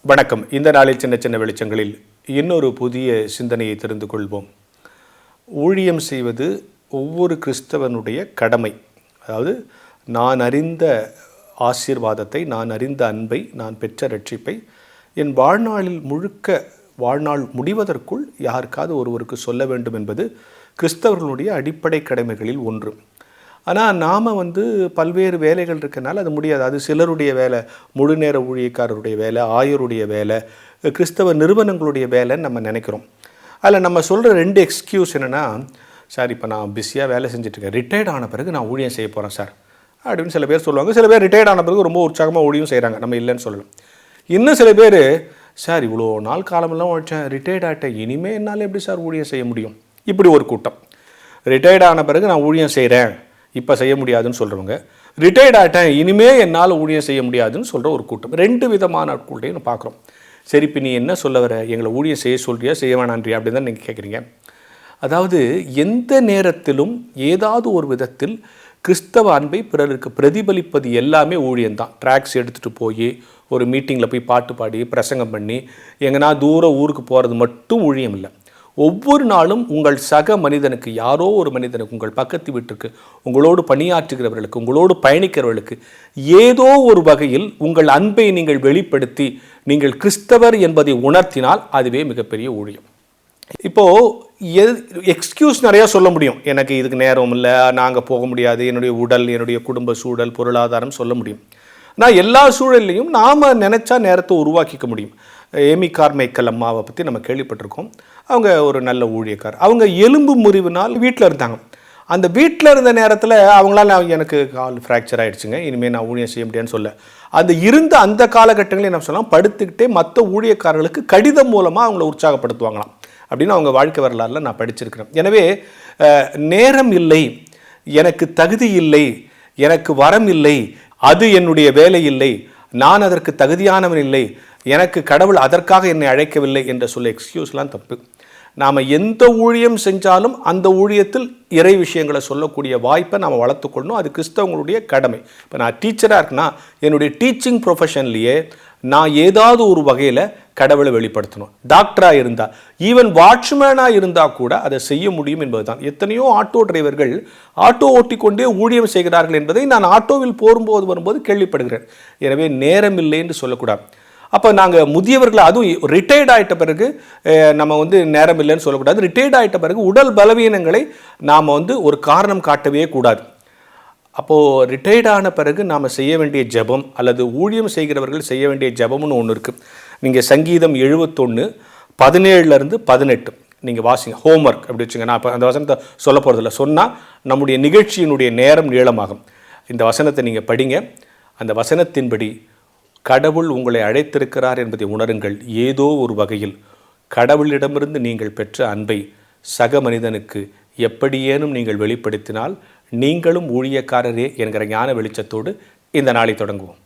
வணக்கம். இந்த நாளில் சின்ன சின்ன வெளிச்சங்களில் இன்னொரு புதிய சிந்தனையை தெரிந்து கொள்வோம். ஊழியம் செய்வது ஒவ்வொரு கிறிஸ்தவனுடைய கடமை. அதாவது நான் அறிந்த ஆசீர்வாதத்தை, நான் அறிந்த அன்பை, நான் பெற்ற ரட்சிப்பை என் வாழ்நாளில் வாழ்நாள் முடிவதற்குள் யாருக்காவது ஒருவருக்கு சொல்ல வேண்டும் என்பது கிறிஸ்தவர்களுடைய அடிப்படை கடமைகளில் ஒன்று. ஆனால் நாம் பல்வேறு வேலைகள் இருக்கனால அது முடியாது. அது சிலருடைய வேலை, முழு நேர ஊழியக்காரருடைய வேலை, ஆயருடைய வேலை, கிறிஸ்தவ நிறுவனங்களுடைய வேலைன்னு நம்ம நினைக்கிறோம். அதில் நம்ம சொல்கிற 2 எக்ஸ்கியூஸ் என்னென்னா, சார் இப்போ நான் பிஸியாக வேலை செஞ்சுட்ருக்கேன், ரிட்டையர்ட் ஆன பிறகு நான் ஊழியம் செய்ய போகிறேன் சார் அப்படின்னு சில பேர் சொல்லுவாங்க. சில பேர் ரிட்டையர்ட் ஆன பிறகு ரொம்ப உற்சாகமாக ஊழியம் செய்கிறாங்க, நம்ம இல்லைன்னு சொல்லலாம். இன்னும் சில பேர், சார் இவ்வளோ நாள் காலமெல்லாம் உழைச்சேன், ரிட்டையர்ட் ஆகிட்டேன், இனிமேல் என்னால் எப்படி சார் ஊழியம் செய்ய முடியும்? இப்படி ஒரு கூட்டம். ரிட்டையர்ட் ஆன பிறகு நான் ஊழியம் செய்கிறேன், இப்போ செய்ய முடியாதுன்னு சொல்கிறவங்க. ரிட்டையர்ட் ஆகிட்டேன், இனிமேல் என்னால் ஊழியம் செய்ய முடியாதுன்னு சொல்கிற ஒரு கூட்டம். 2 விதமான ஆட்கள்டையும் பார்க்குறோம். சரி, இப்போ நீ என்ன சொல்ல வர? எங்களை ஊழியம் செய்ய சொல்கிறியா, செய்ய வேணான்றியா அப்படின்னு தான் நீங்கள் கேட்குறீங்க. அதாவது எந்த நேரத்திலும் ஏதாவது ஒரு விதத்தில் கிறிஸ்தவ அன்பை பிறருக்கு பிரதிபலிப்பது எல்லாமே ஊழியம்தான். ட்ராக்ஸ் எடுத்துகிட்டு போய் ஒரு மீட்டிங்கில் போய் பாட்டு பாடி பிரசங்கம் பண்ணி எங்கன்னா தூர ஊருக்கு போகிறது மட்டும் ஊழியம் இல்லை. ஒவ்வொரு நாளும் உங்கள் சக மனிதனுக்கு, யாரோ ஒரு மனிதனுக்கு, உங்கள் பக்கத்து வீட்டுக்கு, உங்களோடு பணியாற்றுகிறவர்களுக்கு, உங்களோடு பயணிக்கிறவர்களுக்கு ஏதோ ஒரு வகையில் உங்கள் அன்பை நீங்கள் வெளிப்படுத்தி நீங்கள் கிறிஸ்தவர் என்பதை உணர்த்தினால் அதுவே மிகப்பெரிய ஊழியம். இப்போது எக்ஸ்கியூஸ் நிறையா சொல்ல முடியும். எனக்கு இதுக்கு நேரம் இல்லை, நாங்கள் போக முடியாது, என்னுடைய உடல், என்னுடைய குடும்ப சூழல், பொருளாதாரம் சொல்ல முடியும். நான் எல்லா சூழல்லையும் நாம் நினச்சா நேரத்தை உருவாக்கிக்க முடியும். ஏமி கார்மைக்கல் அம்மாவை பற்றி நம்ம கேள்விப்பட்டிருக்கோம். அவங்க ஒரு நல்ல ஊழியக்கார். அவங்க எலும்பு முறிவினால் வீட்டில் இருந்தாங்க. அந்த வீட்டில் இருந்த நேரத்தில் அவங்களால எனக்கு கால் ஃப்ராக்சர் ஆகிடுச்சுங்க, இனிமேல் நான் ஊழியம் செய்ய முடியாதுன்னு சொல்ல, அந்த இருந்த அந்த காலகட்டங்களில் என்ன சொல்லலாம், படுத்துக்கிட்டே மற்ற ஊழியக்காரர்களுக்கு கடிதம் மூலமாக அவங்கள உற்சாகப்படுத்துவாங்களாம் அப்படின்னு அவங்க வாழ்க்கை வரலாறில் நான் படிச்சிருக்கிறேன். எனவே நேரம் இல்லை, எனக்கு தகுதி இல்லை, எனக்கு வரம் இல்லை, அது என்னுடைய வேலை இல்லை, நான் அதற்கு தகுதியானவன் இல்லை, எனக்கு கடவுள் அதற்காக என்னை அழைக்கவில்லை என்ற சொல்ல எக்ஸ்கியூஸ்லாம் தப்பு. நாம் எந்த ஊழியம் செஞ்சாலும் அந்த ஊழியத்தில் இறை விஷயங்களை சொல்லக்கூடிய வாய்ப்பை நாம் வளர்த்துக்கொள்ளணும். அது கிறிஸ்தவங்களுடைய கடமை. இப்போ நான் டீச்சராக இருக்குன்னா என்னுடைய டீச்சிங் ப்ரொஃபஷன்லேயே நான் ஏதாவது ஒரு வகையில் கடவுளை வெளிப்படுத்தணும். டாக்டராக இருந்தால், ஈவன் வாட்ச்மேனாக இருந்தால் கூட அதை செய்ய முடியும் என்பது தான். எத்தனையோ ஆட்டோ டிரைவர்கள் ஆட்டோ ஓட்டிக்கொண்டே ஊழியம் செய்கிறார்கள் என்பதை நான் ஆட்டோவில் வரும்போது கேள்விப்படுகிறேன். எனவே நேரம் இல்லை என்று சொல்லக்கூடாது. அப்போ நாங்கள் முதியவர்களை, அதுவும் ரிட்டையர்ட் ஆகிட்ட பிறகு நம்ம நேரம் இல்லைன்னு சொல்லக்கூடாது. ரிட்டையர்ட் ஆகிட்ட பிறகு உடல் பலவீனங்களை நாம் ஒரு காரணம் காட்டவே கூடாது. அப்போது ரிட்டையர்ட் ஆன பிறகு நாம் செய்ய வேண்டிய ஜெபம், அல்லது ஊழியம் செய்கிறவர்கள் செய்ய வேண்டிய ஜெபம்னு ஒன்று இருக்குது. நீங்கள் சங்கீதம் 71:17-18 நீங்கள் வாசிங்க, ஹோம்ஒர்க் அப்படி வச்சுங்க. நான் இப்போ அந்த வசனத்தை சொல்ல போகிறதில்ல, சொன்னால் நம்முடைய நிகழ்ச்சியினுடைய நேரம் நீளமாகும். இந்த வசனத்தை நீங்கள் படிங்க. அந்த வசனத்தின்படி கடவுள் உங்களை அழைத்திருக்கிறார் என்பதை உணருங்கள். ஏதோ ஒரு வகையில் கடவுளிடமிருந்து நீங்கள் பெற்ற அன்பை சக மனிதனுக்கு எப்படியேனும் நீங்கள் வெளிப்படுத்தினால் நீங்களும் ஊழியக்காரரே என்கிற ஞான வெளிச்சத்தோடு இந்த நாளை தொடங்குவோம்.